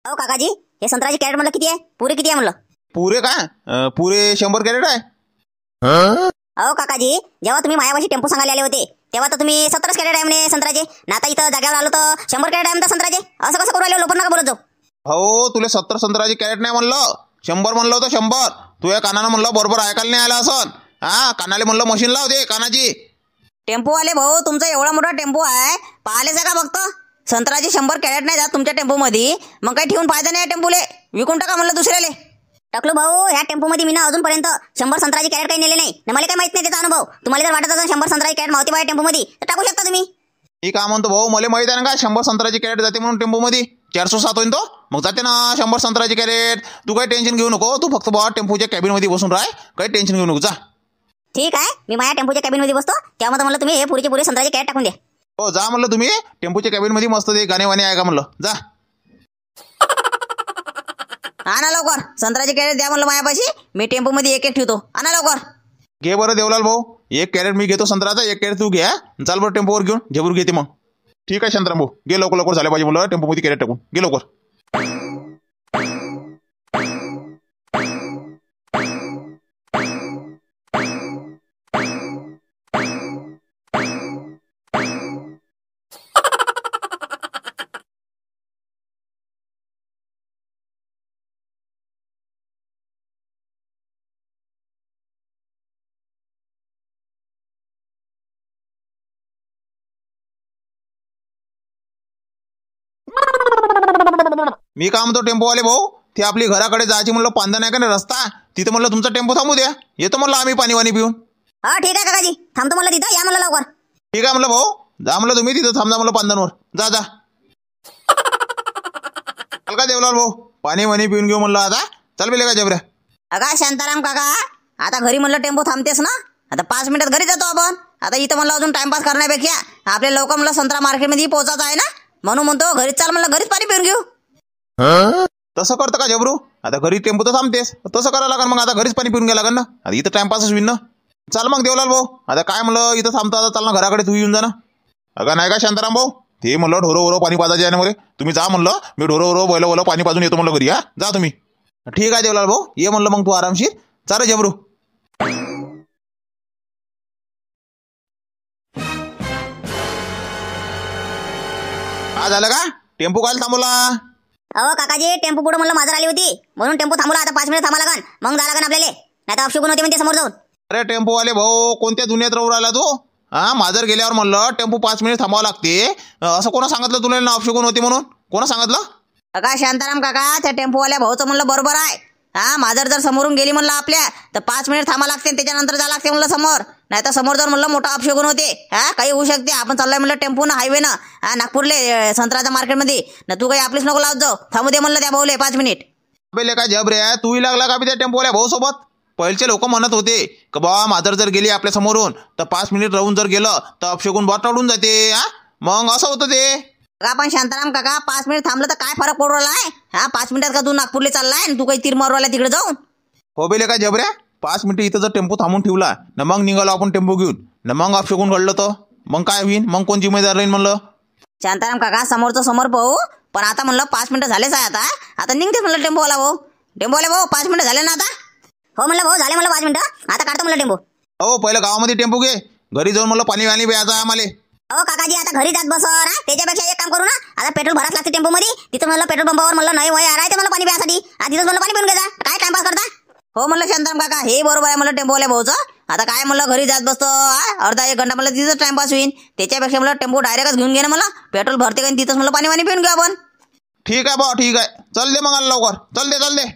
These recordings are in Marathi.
अहो काकाजी, हे संत्र्याचे कॅरेट म्हणलं किती आहे? पुरे किती आहे म्हणलं? पुरे काय? पुरे 100 कॅरेट आहे. अहो काकाजी, जेव्हा तुम्ही मायापाशी टेम्पो सांगायला आले होते तेव्हा तर तुम्ही 70 कॅरेट आहे म्हणे संत्र्याचे. ना आता इथं जाग्यावर आलो तर 100 कॅरेट आहे म्हणता संत्र्याचे. असं कसं करू राहिले? लोक नका बोलत जाऊ. हो, तुला 70 संत्र्याचे कॅरेट नाही म्हणलं, 100 म्हणलं होतं. 100 तू या कानानं म्हणलं बरोबर ऐकायला नाही आला असन. हा, कानाले म्हणलं मशीन लावते कानाची. टेम्पो आले भाऊ, तुमचा एवढा मोठा टेम्पो आहे, पाहिलेच का फक्त? संत्र्याचे 100 कॅरेट नाही जात तुमच्या टेम्पो मध्ये. मग काही ठेवून फायदा नाही टेम्पोले, विकून टाका म्हणलं दुसऱ्याले. टाकलो भाऊ, ह्या टेम्पो मध्ये मी ना अजूनपर्यंत 100 संत्र्याचे कॅरेट काही नेले नाही. मला काही माहित नाही त्याचा अनुभव. तुम्हाला जर वाटत असेल 100 संत्र्याचे कॅरेट मावती बाय टेम्पो मध्ये तर टाकू शकता तुम्ही. मी काय म्हणतो भाऊ, मला माहित आहे ना का 100 संत्र्याचे कॅरेट जाते म्हणून टेम्पो मध्ये. 407 होईन तो, मग जाते ना 100 संत्र्याचे कॅरेट. तू काही टेन्शन घेऊ नको, तू फक्त बा टेम्पोच्या कॅबिन मध्ये बसून राह, काही टेन्शन घेऊ नको. जा. ठीक आहे, मी माझ्या टेम्पोच्या कॅबिन मध्ये बसतो. त्यामध्ये म्हणलं तुम्ही हे पुरे संत्र्याचे कॅरेट टाकून द्या. हो, जा म्हणलं तुम्ही टेम्पोच्या कॅबिन मध्ये मस्त ते गाणे वाणे आहे का म्हणलं. जा. आणा लवकर संत्र्याचे कॅरेट द्या म्हणलं मायापाशी. मी टेम्पो मध्ये एक एक ठेवतो. आणा लवकर. घे बरं देवलाल भाऊ, 1 कॅरेट मी घेतो संत्र्याचा, 1 कॅरेट तू घ्या. चाल बरं टेम्पोवर घेऊन, झेबूर घेते मग. ठीक आहे शांताराम भाऊ, घे लवकर लवकर झाले पाहिजे म्हणलं टेम्पो मध्ये कॅरेट टाकून. घे लवकर. मी काय म्हणतो टेम्पोवाले भाऊ, ते आपली घराकडे जायची म्हणलं पांदा नाही का नाही रस्ता, तिथं म्हणलं तुमचा टेम्पो थांबू द्या. येतो म्हणलं आम्ही पाणी वाणी पिऊन. हा ठीक आहे काकाजी, थांबतो म्हणलं तिथं, या म्हणलं लवकर. ठीक आहे म्हणलं भाऊ, जा म्हणलं तुम्ही तिथं थांबजा म्हणलं पांदांवर. जा जा. चाल का देवलाल भाऊ, पाणी वाणी पिऊन घेऊ म्हणलं आता. चल बेले का जबऱ्या. अगा शांताराम काका, आता घरी म्हणलं टेम्पो थांबतेस ना, आता 5 मिनिटात घरी जातो आपण. आता इथं म्हणलं अजून टाइमपास करण्यापेक्षा आपल्या लवकर म्हणलं संत्रा मार्केटमध्ये पोहोचायचं आहे ना, म्हणून म्हणतो घरीच चाल म्हणलं, घरीच पाणी पिऊन घेऊ. तसं करतं का जबरू? आता घरी टेम्पो तर थांबतेस, तसं करायला लागेल मग. आता घरीच पाणी पिऊन घ्या लागेल ना, आता इथं टाइमपासच होईल ना. चाल मग देवलाल भाऊ, आता काय म्हणलं इथं थांबतो, आता चाल ना घराकडे तू येऊन जा ना. अगं नाही का शांताराम भाऊ, ते म्हणलं ढोरो पाणी पाजायचे आहे ना. तुम्ही जा म्हणलं, मी ढोरो बैल पाणी पाजून येतो म्हणलं घरी. हा, जा तुम्ही. ठीक आहे देवलाल भाऊ, ये म्हणलं मग तू आरामशीर. चाल जबरू. हा, झालं का? टेम्पो काय थांबवला? अहो काकाजी, टेम्पो पुढे म्हणलं माझं आली होती म्हणून टेम्पो थांबवला. आता 5 मिनिट थांबा लागन, मग जा लागन आपल्याला, नाही तर अपशगुन होते म्हणते समोर जाऊन. अरे टेम्पोवाले भाऊ, कोणत्या दुनियेत राहू राहिला तू? हा, माझर गेल्यावर म्हणलं टेम्पो 5 मिनिट थांबावं लागते, असं कोणा सांगितलं तुला ना अपशगुन होते म्हणून? कोणा सांगितलं? अगा शांताराम काका, त्या टेम्पोवाल्या भाऊचं म्हणलं बरोबर आहे. हा, माझर जर समोरून गेली म्हणलं आपल्या तर 5 मिनिट थांबा लागते, त्याच्यानंतर जा लागते म्हणलं समोर, नाही तर समोर जर म्हणलं मोठा अपशगुन होते. हा, काही होऊ शकते. आपण चाललोय म्हणलं टेम्पो ना हायवे ना, हा, नागपूरले संत्र्याच्या मार्केटमध्ये ना. तू काही आपलीच नको लावत जाऊ, थांबू दे म्हणलं त्या भाऊले 5 मिनिट. अबे काय जब रे, तूही लागला का बी त्या टेम्पोवाल्या भाऊ सोबत? पहिलचे लोक म्हणत होते की बाबा माझर जर गेली आपल्या समोरून तर 5 मिनिट राहून जर गेलं तर अपशगुन बॉट टाळून जाते. हा, मग असं होतं ते. आपण शांताराम काका 5 मिनिट थांबलं तर काय फरक पडू राहिला आहे? हा, 5 मिनिटात का तू नागपूरला चाललाय आणि तू काही तीर मारू राहिला तिकडे जाऊन? हो बेले काय जबऱ्या, 5 मिनिटं इथं जर टेम्पो थांबून ठेवला ना, मग निघालो आपण टेम्पो घेऊन ना, मग अपशगुन घडलं तर मग काय होईल? मग कोण जिम्मेदार राहील म्हणलं? शांताराम काका, समोरचं समोर पाहू, पण आता म्हणलं 5 मिनिटं झालेच आहे. आता निघतेच म्हणलं टेम्पोवाला भाऊ. टेम्पोवाला भाऊ 5 मिनिटं झाले ना आता? हो म्हणलं भाऊ, झाले म्हणलं 5 मिनिटं, आता काढतो म्हणलं टेम्पो. हो, पहिलं गावामध्ये टेम्पो घे, घरी जाऊन म्हणलं पाणी वाणी प्यायचं आहे आम्हाला. अहो काकाजी, आता घरी जात बसो ना, त्याच्यापेक्षा एक काम करू ना, आता पेट्रोल भराच लागते टेम्पो मध्ये. तिथं म्हणलं पेट्रोल पंपावर म्हणलं नाही वय राहते मला पाणी प्यायसाठी, तिथं म्हणलं पाणी पिऊन घ्या. काय टाइमपास करता? हो म्हणलं शांताराम काका, हे बरोबर आहे म्हणलं टेम्पोवाल्या भाऊचं. आता काय म्हणलं घरी जात बसतो, अर्धा 1 घंटा म्हणलं तिथं टाइमपास होईल. त्याच्यापेक्षा म्हणलं टेम्पो डायरेक्टच घेऊन घे ना, मला पेट्रोल भरते का तिथंच म्हणलं पाणी वाणी पिऊन घ्या आपण. ठीक आहे भाऊ, ठीक आहे. चल दे मग लवकर, चल दे.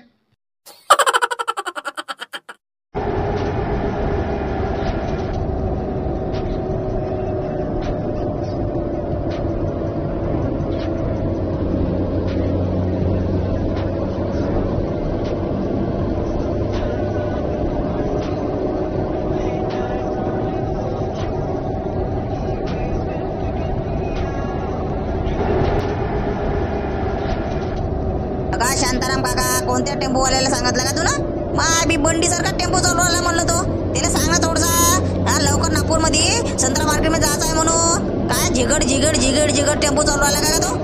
का शांताराम काका, कोणत्या टेम्पोवाल्याला सांगितलं का तुला? माय बी बंडी सारखा टेम्पो चालवला म्हणलं तो. त्याला सांग ना थोडसा, लवकर नागपूरमध्ये संत्रा मार्केटमध्ये जायचं आहे म्हणून. काय झिगड टेम्पो चालवला का तो?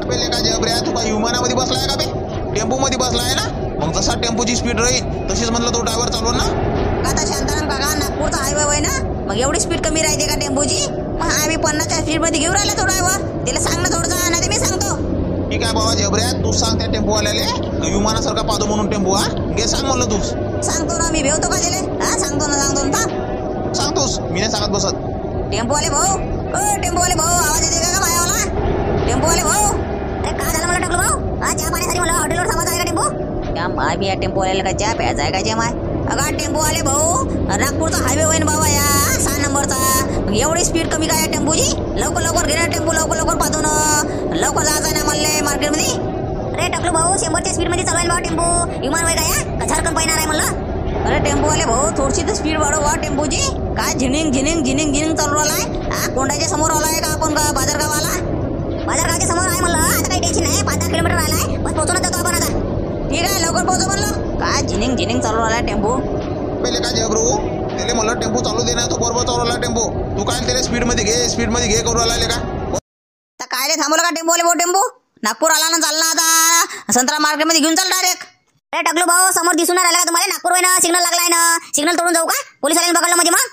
अबे लेका जबऱ्या तू काय विमानामध्ये बसलाय का बे? टेम्पो मध्ये बसलाय ना? मग जसा टेम्पोची स्पीड राहील तशीच म्हणलं तो ड्रायव्हर चालवून ना. आता शांताराम काका नागपूरचा हायवे होय ना, मग एवढी स्पीड कमी राहते का टेम्पोची? मग आम्ही 50च्या स्पीड मध्ये घेऊन राहिला तो ड्रायव्हर. त्याला सांग ना थोडंसं, नाही मी सांगतो. ठीक आहे बाबा जबऱ्या, तू सांग त्या टेम्पोवाल्याले विमानासारखा पाहतो म्हणून टेम्पो. हा घे सांग म्हणलं तूच. सांगतो ना मी, भेवतो का त्याले? हा सांगतो ना थांब. सांगतोस, मी नाही सांगत बसत. टेम्पोवाले भाऊ, ओ टेम्पोवाले भाऊ, आवाज येते का मायावाला? टेम्पोवाले भाऊ, अरे काय झालं मला टाकलो भाऊ? हा चहा पाण्यासाठी मला हॉटेलवर थांबायचं आहे का टेम्पो? त्या माय बी या टेम्पोवाल्याला काय चहा प्यायचा आहे का जे माय? अगं टेम्पोवाले भाऊ, नागपूरचा हायवे होईन बाबा या 6 नंबरचा. मग एवढी स्पीड कमी काय टेम्पोची? लवकर लवकर घे ना टेम्पो, लवकर लवकर पाहतो ना. लवकर जायचं ना मला मार्केटमध्ये. अरे टाकलो भाऊ, 100च्या स्पीड मध्ये चालवायला भाऊ टेम्पो. विमान वय काय का झारखंड पाहिणार आहे म्हणलं? अरे टेम्पोवाले भाऊ, थोडीशी तर स्पीड वाढव वा टेम्पोची. काय झिनिंग झिनिंग झिनिंग झिनिंग चालू राहिलाय? हा कोंडाच्या समोर आलाय का आपण का बाजारगावाला? बाजारगावच्या समोर आहे म्हणलं. आता काही टेन्शन नाही, 5-10 किलोमीटर राहिलाय, बस पोहोचून जातो आपण आता. ठीक आहे लवकर पोहोचो म्हणलं. काय झिनिंग झिनिंग चालू राहिलाय टेम्पो. पहिले काय जबरू त्याला म्हणलं टेम्पो चालू दे ना, तो बरोबर चालू राहिला टेम्पो. तू काय त्याला स्पीड मध्ये घे करू राहिला का? तर काय रे थांबवलं का टेम्पोवाले भाऊ? टेम्पो नागपूर आला ना, चालला आता संत्रा मार्केटमध्ये घेऊन चाल डायरेक्ट. अरे टाकलो भाऊ, समोर दिसून राहिला का तुम्हाला? नागपूर होय ना, सिग्नल लागलाय ना. सिग्नल तोडून जाऊ का? पोलीस आल्याने पकडलं मध्ये मग.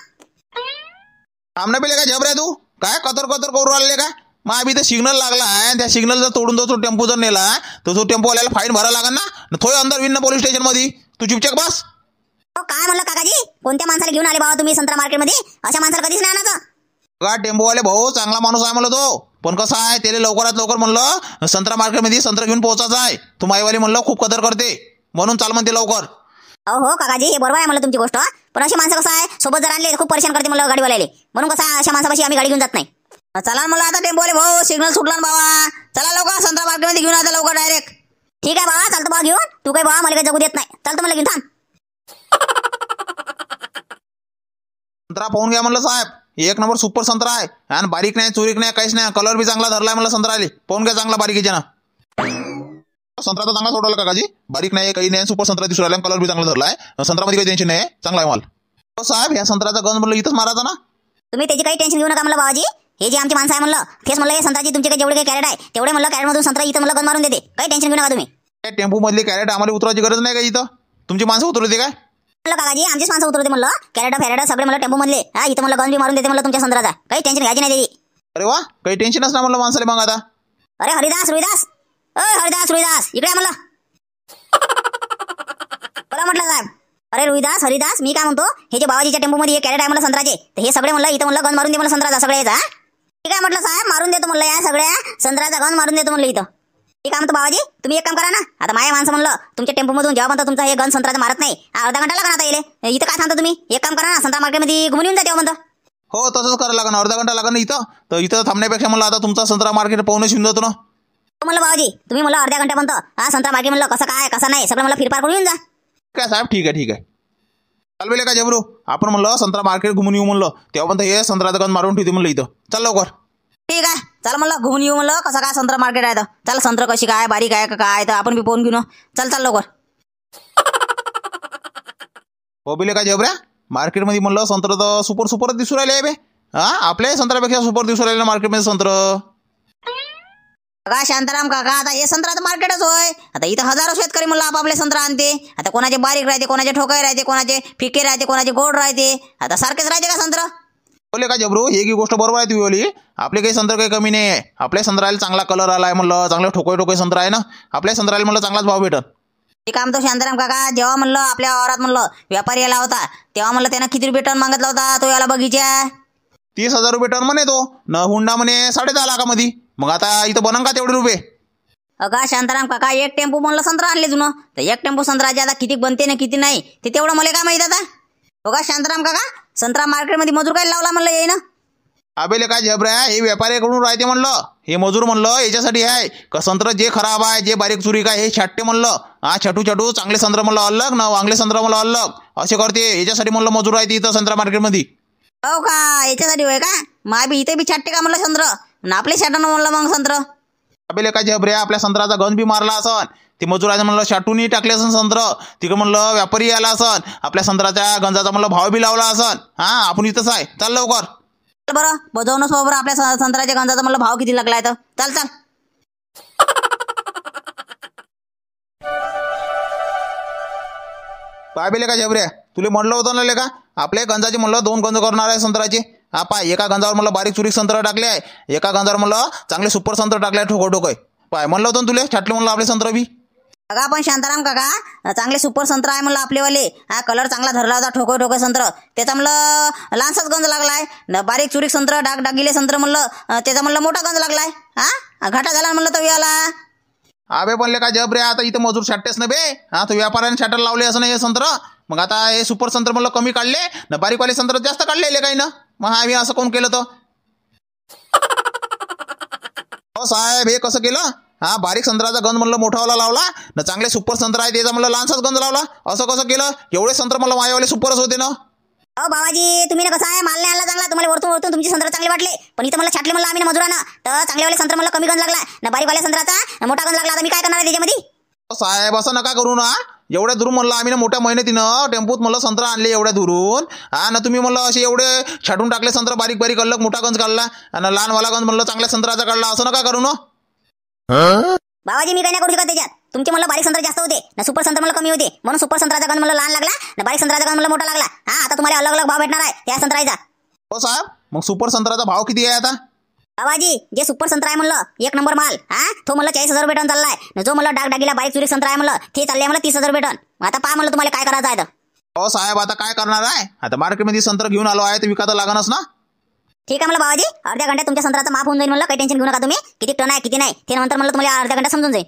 थांब पहिले काय जबऱ्या तू काय कतर कतर करू राहिले का? मग आम्ही तर सिग्नल लागला आहे, त्या सिग्नल जर तोडून तो टेम्पो जर नेला तर तो टेम्पोवाल्याला फाईन भरावं लागेल ना. थोडं अंदर विन पोलीस स्टेशन मध्ये. तू चुपचाप बस. काय म्हणलं काकाजी? कोणत्या माणसाला घेऊन आले बाबा तुम्ही संत्रा मार्केटमध्ये? अशा माणसाला कधीच नाही आणायचं. का टेम्पोवाले भाऊ चांगला माणूस आहे म्हणलं तो, पण कसं आहे त्याला लवकरात लवकर म्हणलं संत्रा मार्केटमध्ये संत्रा घेऊन पोहोचायचं आहे. तू माईवाली म्हणलं खूप कदर करते म्हणून चाल म्हणते लवकर. हो काकाजी, हे बरोबर आहे म्हणलं तुमची गोष्ट. पण अशी माणसं कसं आहे सोबत जर आणले खूप परेशान करते म्हणलं गाडीवाल्याले. म्हणून कसं अशा माणसापाशी आम्ही गाडी घेऊन जात नाही. चला मला आता टेम्पोवाले भाऊ, सिग्नल सुटला ना बाबा. चला लवकर संत्रा मार्केटमध्ये घेऊन आता लवकर डायरेक्ट. ठीक आहे बाबा, चालतो बाबा घेऊन. तू काही बाबा मला काही जगू देत नाही. चालतो मला घेऊन थांब. संत्रा पाहून घ्या म्हणलं साहेब, 1 नंबर सुपर संत्रा आहे. आणि बारीक नाही, चुरीक नाही, काहीच नाही. कलर बी चांगला धरलाय म्हणलं संत्रा. पाहून घ्या चांगला बारीकीच्या ना. संत्रा तर चांगला सोडवला काकाजी, बारीक नाही काही नाही, सुपर संत्रा दिसून राहिला. कलर बी चांगला धरलाय. संत्र्यामध्ये काही टेन्शन नाही, चांगला आहे माल. हो साहेब, ह्या संत्र्याचा गंज म्हणलं इथंच मारायचा ना. तुम्ही त्याची काही टेन्शन घेऊ नका म्हणलं बाबाजी. हे जे आमची माणसं आहे म्हणलं तेच म्हणलं, हे संत्र्याची तुमचे काही जेवढे काही कॅरेट आहे तेवढे म्हणलं कॅरेटमधून संत्रा इथं म्हणलं गंज मारून देते. काही टेन्शन घेऊ नका तुम्ही. टेम्पो मधले कॅरेट आम्हाला उतरायची गरज नाही का? इथं तुमची माणसं उतरवते काय म्हणलं काकाजी? आमचीच माणसं उतरवते म्हणलं. कॅरेट फॅरेट सगळे म्हणलं टेम्पो मधले. हा इथं म्हणलं गंज बी मारून देते म्हणलं तुमच्या संत्र्याचा. काही टेन्शन घ्यायची नाही त्याची. अरे वा, काही टेन्शनच नाही म्हणलं माणसाला मग आता. अरे हरिदास रुईदास, रुईदास इकडे म्हणलं. बोला म्हटलं साहेब. अरे रुईदास हरिदास, मी काय म्हणतो, हे जे बाबाजीच्या टेम्पो मध्ये कॅरेट आहे म्हणलं संत्र्याचे, तर हे सगळे म्हणलं इथं म्हणलं गंज मारून दे म्हणलं संत्र्याचा सगळ्याचा. ठीक आहे म्हटलं साहेब, मारून देतो म्हणलं या सगळ्या संत्र्याचा गंज मारून देतो म्हणलं इथं. ठीक आहे म्हणतो बाबाजी, तुम्ही एक काम करा ना. आता माझ्या माणसं म्हणलं तुमच्या टेम्पोमधून जेव्हा म्हणता तुमचा हे गंज संत्र्याचा मारत नाही, अर्धा घंटा लागणार आता येईल. इथं काय सांगता तुम्ही? एक काम करा ना, संत्रा मार्केटमध्ये घुमून येऊन जा तेव्हा म्हणतो. हो तसंच करायला लागणार, अर्धा घंटा लागणार इथं. तर इथं थांबण्यापेक्षा म्हणलं आता तुमचा संत्रा मार्केट पाहूनच येऊन जातो ना. म्हणलं बाबाजी तुम्ही म्हणलं अर्ध्या घंटा म्हणतो. हा संत्रा मार्केट म्हणलं कसं काय कसं नाही सगळं मला फिरफार करून येऊन जा. काय साहेब, ठीक आहे चाल बेले का जबरू, आपण म्हणलं संत्रा मार्केट घुमून येऊ म्हणलं, तेव्हा पण हे संत्र्याचा गंज मारून ठेवते म्हणलं इथं. चल लवकर. ठीक आहे, चला म्हणलं घुमून येऊ म्हणलं कसं काय संत्रा मार्केट आहे तर. चला संत्र कशी काय बारीक आहे का काय तर आपण बी पोहून घेऊन. चल लवकर. हो बेले का जबऱ्या, मार्केटमध्ये म्हणलं संत्र तर सुपरच दिसू राहिले बे. हा आपल्या संत्र्यापेक्षा सुपर दिसू राहिले मार्केटमध्ये संत्र. का शांताराम काका, आता हे संत्रा मार्केटच होय. आता इथं हजारो शेतकरी म्हणलं आपापले संत्रा आणते. आता कोणाचे बारीक राहते, कोणाचे ठोकाय राहते, कोणाचे फिके राहते, कोणाचे गोड राहते. आता सारखेच राहते का संत्र? बोले का जबरू, हे की गोष्ट बरोबर आहे तुझी बोली. आपले काही संत्र काही कमी नाही आहे. आपल्या संत्र्याला चांगला कलर आलाय म्हणलं, चांगलं ठोकोय संत्र आहे ना. आपल्या संत्र्याला म्हणलं चांगलाच भाव भेटल. ते काम तो शांताराम काका, जेव्हा म्हणलं आपल्या वावरात म्हणलं व्यापारी याला होता तेव्हा म्हणलं त्यानं किती रुपये टन मागितला होता तो याला बगीचा? 30,000 रुपये टन म्हणे तो. न हुंडा म्हणे 10.5 लाखामध्ये. मग आता इथं बनन का तेवढे रुपये? अगा शांताराम काका, एक टेम्पो म्हणलं संत्रा आणले जुनं, तर एक टेम्पो संत्राचे आता किती बनते ना किती नाही ते तेवढं मला काय माहित आता. बघा शांताराम काका, संत्रा मार्केटमध्ये मजूर काय लावला म्हणलं येई ना. अबेले काय झबऱ्या, हे व्यापाऱ्याकडून राहते म्हणलं. हे मजूर म्हणलं याच्यासाठी आहे का संत्र जे खराब आहे, जे बारीक चुरी काय हे छाटते म्हणलं. हा छटू चांगले संत्र म्हणलं अलग ना, वांगले संत्र म्हणलं अलग असे करते. याच्यासाठी म्हणलं मजूर राहते इथं संत्रा मार्केटमध्ये. हो का, याच्यासाठी होय का? मा बी इथे बी छाटते का म्हणलं संत्र, आपले छाटणं म्हणलं मग संत्र. अबेले काय झबऱ्या, आपल्या संत्राचा गंज बी मारला असन. ते मजुराने म्हणलं शाटूनही टाकले असन संत्र. तिकडे म्हणलं व्यापारी आला असन, आपल्या संत्राच्या गंजाचा म्हणलं भाव बी लावला असन. हा आपण इथंच आहे, चल लवकर. बरं बजावणं बरोबर आपल्या संत्र्याच्या गंजाचा म्हणलं भाव किती लागलाय तर. चल पाय बेले का जबऱ्या, तुला म्हणलं होतं ना लेका आपल्या गंजाचे म्हणलं 2 गंज करणार आहे संत्र्याचे. हा पाय, एका गंजावर म्हणलं बारीक चुरीक संत्र टाकले आहे, एका गंजावर म्हणलं चांगले सुपर संत्र टाकले आहे ठोको. पाय म्हणलं होतं ना तुले, छाटले म्हणलं आपले संत्र बी. बघा पण शांताराम काका, चांगले सुपर संत्र आहे म्हणलं आपलेवाले. हा कलर चांगला धरला होता ठोको संत्र. त्याचा म्हणलं लहानसाच गंज लागलाय. बारीक चुरीक संत्र डागिले संत्र म्हणलं त्याचा म्हणलं मोठा गंज लागलाय. हा घाटा झाला म्हणलं तो याला. अबे पण लेका जबरे, आता इथं मजूर छाटतेस ना बे. हा तो व्यापाऱ्याने छाटायला लावले असं नाही हे संत्र. मग आता हे सुपर संत्र म्हणलं कमी काढले ना, बारीकवाले संत्र जास्त काढले काही ना. मग आम्ही असं कोण केलं तर? हो साहेब, हे कसं केलं? हा बारीक संत्र्याचा गंज म्हणलं मोठावाला लावला ना, चांगले सुपर संत्र आहे त्याचा म्हणलं लहानसाच गंज लावला. असं कसं केलं? एवढे संत्र म्हणलं मायावाले सुपरच होते ना. अहो बाबाजी, तुम्ही ना कसं आहे, माल नाही आणला चांगला. तुम्हाला वरतून तुमचे संत्र चांगले वाटले, पण इथं मला छाटले म्हणलं आम्ही ना मजुरानं, तर चांगलेवाले संत्र मला कमी गंज लागला ना, बारीकवाल्या संत्राचा मोठा गंज लागला. आता मी काय करणार आहे त्याच्यामध्ये? साहेब असं नका करू ना. एवढ्या दुरून म्हणलं आम्ही ना मोठ्या मेहनतीनं टेम्पोत म्हणलं संत्र आणले एवढ्या दुरून. हा ना तुम्ही म्हणलं असे एवढे छाटून टाकले संत्र, बारीक बारीक अलग मोठा गंज काढला आणि लहानवाला गंज म्हणलं चांगल्या संत्राचा काढला. असं नका करू ना बाबाजी. मी काही नाही करू शकत त्याच्यात. तुमचे म्हणलं बारीक संत्र जास्त होते ना, सुपर संत्र मला कमी होते, म्हणून सुपर संत्राचा गंज मला लहान लागला ना, बारीक संत्राचा गंज मला मोठा लागला. हा आता तुम्हाला अलग अलग भाव भेटणार आहे त्या संत्राचा. हो साहेब, मग सुपर संत्राचा भाव किती आहे आता? बाबाजी, जे सुपर संत्र आहे म्हणलं 1 नंबर माल, तो म्हणलं 40,000 भेटून चाललाय. जो म्हणलं डागिला बारीक चुरीक संत्र आहे म्हणलं ते चालले म्हणलं 30,000 भेटून. आता पहा म्हणलं तुम्हाला काय करायचं आहे. हो साहेब, आता काय करणार आहे? आता मार्केटमध्ये संत्र घेऊन आलो आहे तर विकायला लागणच ना. ठीक आहे म्हणलं बाबाजी, अर्ध्या घंट्यात तुमच्या संत्राचं माफ होऊन जाईल म्हणलं. काही टेन्शन घेऊ नका तुम्ही. किती टन आहे किती नाही ते नंतर म्हणलं तुम्हाला अर्ध्या घंट्यात समजून जाईल.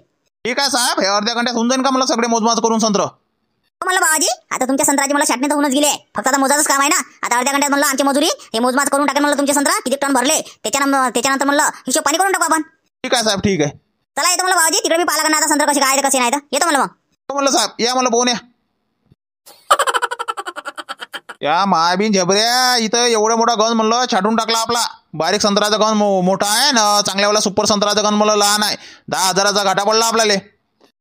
ठीक आहे साहेब, हे अर्ध्या घंट्यात होऊन जाईल का मला सगळे मोजमाज करून संत्र? हो म्हणलं बाबाजी, आता तुमच्या संत्राची मला छाटणी तर होऊनच गेली आहे. फक्त आता मोजाचंच काम आहे ना. आता अर्ध्या घंट्यात म्हणलं आमची मजुरी हे मोजमाज करून टाकेल म्हणलं तुमचे संत्र किती टन भरले, त्याच्यानंतर म्हणलं हिशोब पाणी करून टाकू आपण. ठीक आहे साहेब, ठीक आहे. चला येतो म्हणलं बाबाजी, तिकडे मी पाहा लागणार आता संत्र कसे काय कसे नाही तर येतो म्हणलं. मग हो म्हणलं साहेब, या म्हणलं बोन या मायाबीन झबऱ्या. इथं एवढा मोठा गंज म्हणलं छाटून टाकला आपला. बारीक संत्र्याचा गंज मोठा आहे ना, चांगल्यावाला सुपर संत्र्याचा गंज म्हणलं लहान आहे. 10,000चा घाटा पडला आपल्याला.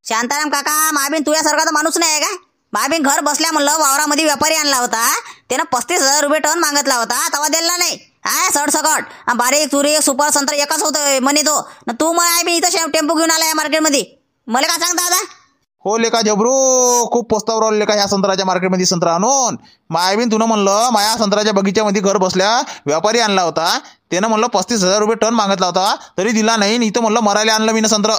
शांताराम काका, मायाबीन तुझ्यासारखा माणूस नाही आहे का? मायाबीन घर बसल्या म्हणलं वावरामध्ये व्यापारी आणला होता, त्यानं 35,000 रुपये टन मागितला होता, तवा दिला नाही. हा सरसकट बारीक चुरी सुपर संत्र एकच होतं म्हणे तो. तू मायाबीन इथं टेम्पो घेऊन आलाय मार्केटमध्ये, मला काय सांगता आता? हो लेका जबरू, खूप पस्ताव राहिलो लेका ह्या संत्र्याच्या मार्केटमध्ये संत्रा आणून. मायाबीन तुनं म्हणलं माया संत्र्याच्या बगीच्यामध्ये घर बसल्या व्यापारी आणला होता, त्यानं म्हणलं 35,000 रुपये टन मागितला होता तरी दिला नाही. इथं म्हणलं मरायला आणलं मी ना संत्र.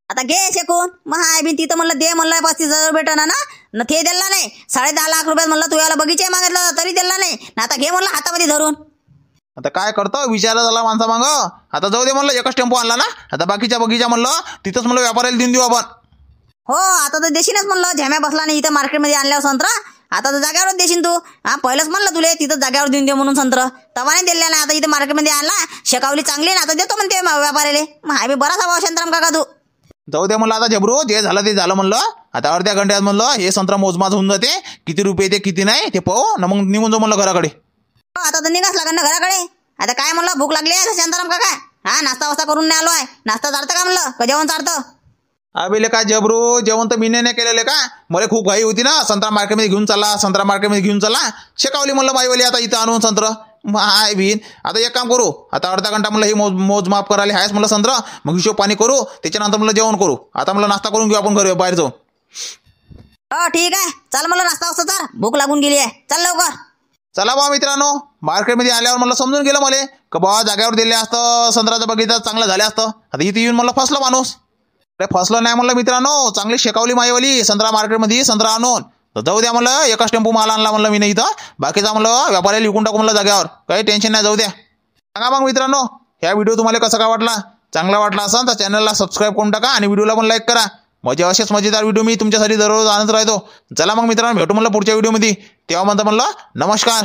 आता घे शेकून मायाबीन तिथं म्हणलं दे म्हणलं 35,000 रुपये टन ना, ते दिला नाही. 10.5 लाख रुपयात म्हणलं तू याला बगीचा मागितला तरी दिला नाही. आता घे म्हणलं हातामध्ये धरून. आता काय करतो विचारा झाला माणसा माग. आता जाऊ दे म्हणलं, एकच टेम्पो आणला ना, आता बाकीच्या बगीचा म्हणलं तिथंच म्हणलं व्यापाऱ्याला देऊन देऊ आपण. हो आता तर देशीनच म्हणलं, झ्याम्या बसला नाही इथं मार्केटमध्ये आणल्यावर संत्र. आता तर जाग्यावरच देशील तू. पहिलंच म्हणलं तुले तिथं जाग्यावर देऊन दे म्हणून संत्र, तवा नाही दिल्या नाही. आता इथं मार्केटमध्ये आणला, शेकावली चांगली ना, आता देतो म्हणते व्यापाऱ्याला. मग बराच भाव शांताराम काका तू. जाऊ दे म्हणलं आता जबरू, जे झालं ते झालं म्हणलं. आता अर्ध्या घंट्यात म्हणलं हे संत्र मोजमाज होऊन जाते, किती रुपये ते किती नाही ते पाहू ना, मग निघून जाऊ म्हणलं घराकडे. आता तर निघाच लागेल ना घराकडे. आता काय म्हणलं भूक लागली आहे शांताराम काका. नाश्ता वास्ता करून नाही आलो आहे. नाश्ता चालतं का म्हणलं, का जेवण चालतं? अबे काय जबरू, जेवण तर मीने नाही केलेलं का. मला खूप घाई होती ना, संत्रा मार्केटमध्ये घेऊन चला, शेकावली म्हणलं माईवाली आता इथं आणून संत्र. माय बीन आता एक काम करू, आता अर्धा घंटा म्हणलं हे मोजमाप करायला आहेस म्हणलं संत्र, मग हिशोब पाणी करू, त्याच्यानंतर म्हणलं जेवण करू. आता म्हणलं नाश्ता करून घेऊ आपण घरी बाहेर जाऊ. हो ठीक आहे, चल म्हणलं नाश्ता वाजता चाल, भूक लागून गेली आहे, चल लवकर. चला बा मित्रांनो, मार्केटमध्ये आल्यावर मला समजून गेलं मला का बाबा जाग्यावर दिले असतं संत्र्याचं बगीचा चांगलं झालं असतं. आता इथे येऊन मला फसलं माणूस. अरे फसलं नाही म्हणलं मित्रांनो, चांगली शेकावली माईवाली संत्रा मार्केटमध्ये संत्रा आणून. तर जाऊ द्या म्हणलं, एकच टेम्पो माल आणला म्हणलं मी नाही इथं, बाकीचा म्हणलं व्यापाऱ्याला विकून टाकू म्हणलं जाग्यावर, काही टेन्शन नाही, जाऊ द्या. सांगा मग मित्रांनो, ह्या व्हिडिओ तुम्हाला कसा काय वाटला? चांगला वाटला असेल तर चॅनलला सबस्क्राईब करून टाका आणि व्हिडिओला पण लाईक करा. म्हणजे असेच मजेदार व्हिडिओ मी तुमच्यासाठी दररोज आणत राहतो. चला मग मित्रांनो, भेटू म्हणलं पुढच्या व्हिडिओमध्ये. तेव्हा म्हणलं नमस्कार.